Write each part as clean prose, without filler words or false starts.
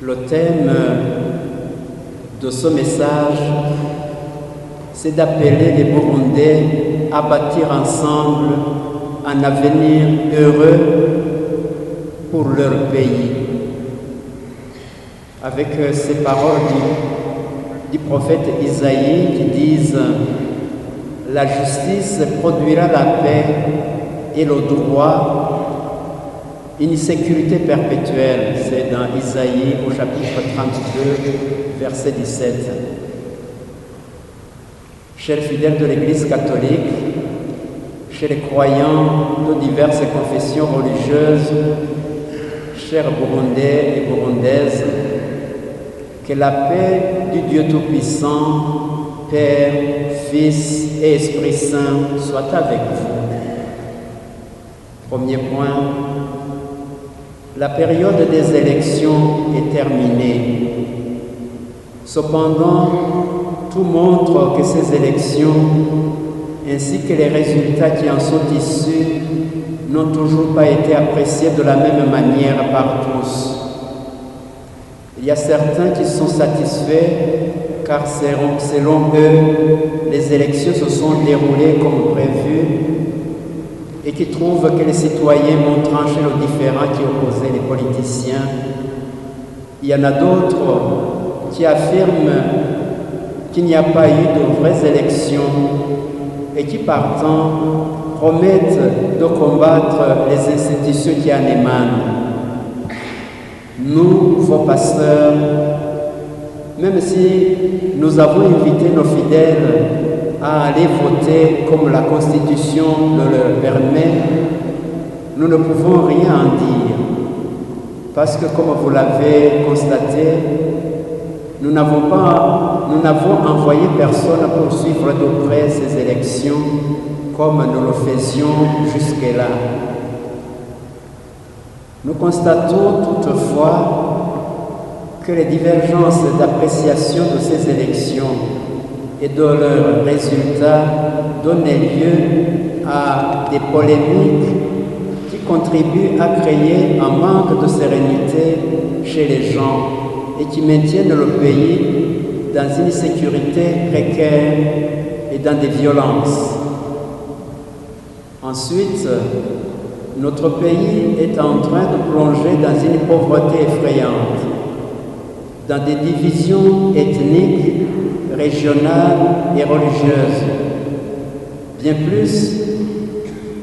Le thème de ce message, c'est d'appeler les Burundais à bâtir ensemble un avenir heureux pour leur pays. Avec ces paroles du prophète Isaïe qui disent « La justice produira la paix et le droit, une sécurité perpétuelle », c'est dans Isaïe au chapitre 32, verset 17. Chers fidèles de l'Église catholique, chers croyants de diverses confessions religieuses, chers Burundais et Burundaises, que la paix du Dieu Tout-Puissant, Père, Fils et Esprit Saint soit avec vous. Premier point, la période des élections est terminée. Cependant, tout montre que ces élections, ainsi que les résultats qui en sont issus, n'ont toujours pas été appréciés de la même manière par tous. Il y a certains qui sont satisfaits car selon eux, les élections se sont déroulées comme prévu et qui trouvent que les citoyens ont tranché le différend qui opposait les politiciens. Il y en a d'autres qui affirment qu'il n'y a pas eu de vraies élections et qui, partant, promettent de combattre les institutions qui en émanent. Nous, vos pasteurs, même si nous avons invité nos fidèles à aller voter comme la Constitution le leur permet, nous ne pouvons rien en dire. Parce que, comme vous l'avez constaté, nous n'avons envoyé personne pour suivre de près ces élections comme nous le faisions jusque-là. Nous constatons toutefois que les divergences d'appréciation de ces élections et de leurs résultats donnent lieu à des polémiques qui contribuent à créer un manque de sérénité chez les gens et qui maintiennent le pays dans une sécurité précaire et dans des violences. Ensuite, notre pays est en train de plonger dans une pauvreté effrayante, dans des divisions ethniques, régionales et religieuses. Bien plus,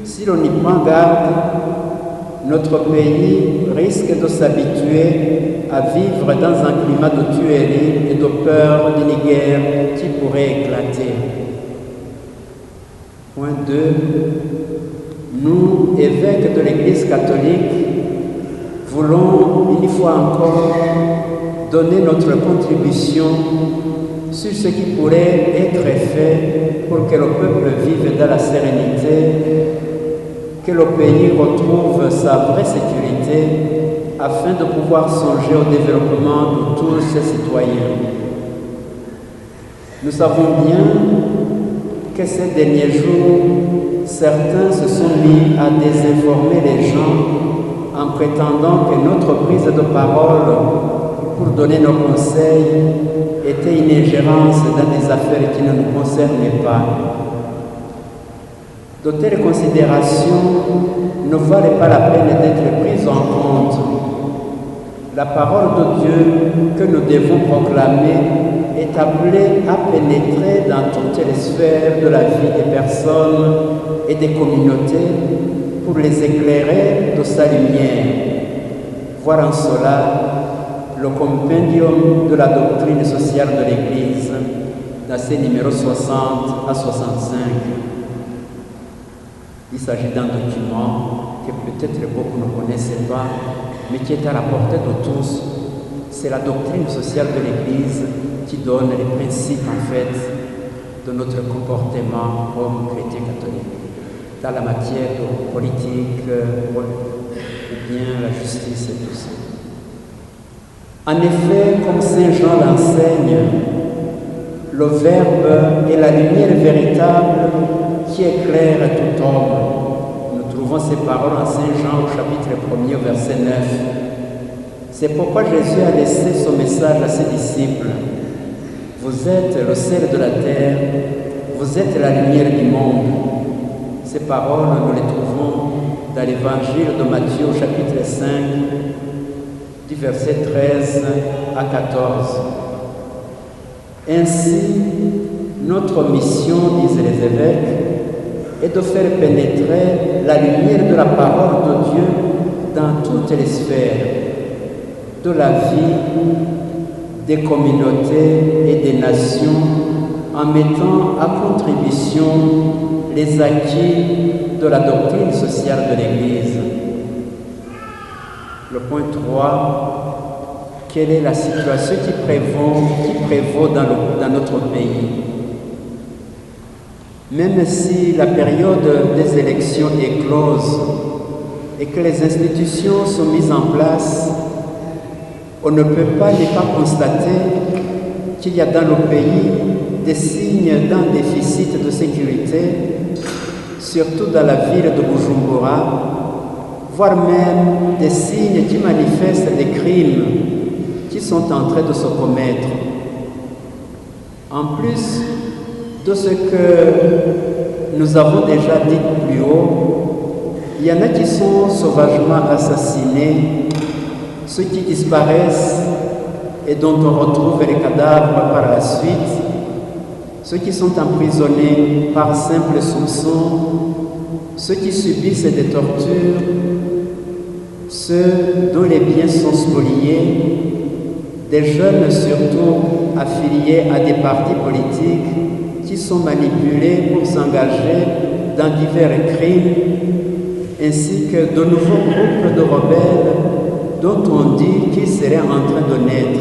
si l'on y prend garde, notre pays risque de s'habituer à vivre dans un climat de tuerie et de peur d'une guerre qui pourrait éclater. Point 2. Nous, évêques de l'Église catholique, voulons une fois encore donner notre contribution sur ce qui pourrait être fait pour que le peuple vive dans la sérénité, que le pays retrouve sa vraie sécurité afin de pouvoir songer au développement de tous ses citoyens. Nous savons bien que ces derniers jours, certains se sont mis à désinformer les gens en prétendant que notre prise de parole pour donner nos conseils était une ingérence dans des affaires qui ne nous concernaient pas. De telles considérations ne valaient pas la peine d'être prises en compte. La parole de Dieu que nous devons proclamer est appelée à pénétrer dans toutes les sphères de la vie des personnes et des communautés pour les éclairer de sa lumière. Voir en cela le compendium de la doctrine sociale de l'Église dans ses numéros 60 à 65. Il s'agit d'un document que peut-être beaucoup ne connaissaient pas, mais qui est à la portée de tous. C'est la doctrine sociale de l'Église qui donne les principes, en fait, de notre comportement comme chrétien catholique, dans la matière politique, ou bien la justice et tout ça. En effet, comme Saint Jean l'enseigne, le Verbe est la lumière véritable qui éclaire tout homme. Nous trouvons ces paroles en Saint Jean au chapitre 1er, verset 9. C'est pourquoi Jésus a laissé son message à ses disciples. Vous êtes le sel de la terre, vous êtes la lumière du monde. Ces paroles, nous les trouvons dans l'évangile de Matthieu au chapitre 5, du verset 13 à 14. Ainsi, notre mission, disent les évêques, est de faire pénétrer la lumière de la parole de Dieu dans toutes les sphères de la vie des communautés et des nations en mettant à contribution les acquis de la doctrine sociale de l'Église. Le point 3, quelle est la situation qui prévaut dans notre pays? Même si la période des élections est close et que les institutions sont mises en place, on ne peut pas ne pas constater qu'il y a dans le pays des signes d'un déficit de sécurité, surtout dans la ville de Bujumbura, voire même des signes qui manifestent des crimes qui sont en train de se commettre. En plus de ce que nous avons déjà dit plus haut, il y en a qui sont sauvagement assassinés, ceux qui disparaissent et dont on retrouve les cadavres par la suite, ceux qui sont emprisonnés par simple soupçon, ceux qui subissent des tortures, ceux dont les biens sont spoliés, des jeunes surtout affiliés à des partis politiques qui sont manipulés pour s'engager dans divers crimes, ainsi que de nouveaux groupes de rebelles dont on dit qu'ils seraient en train de naître.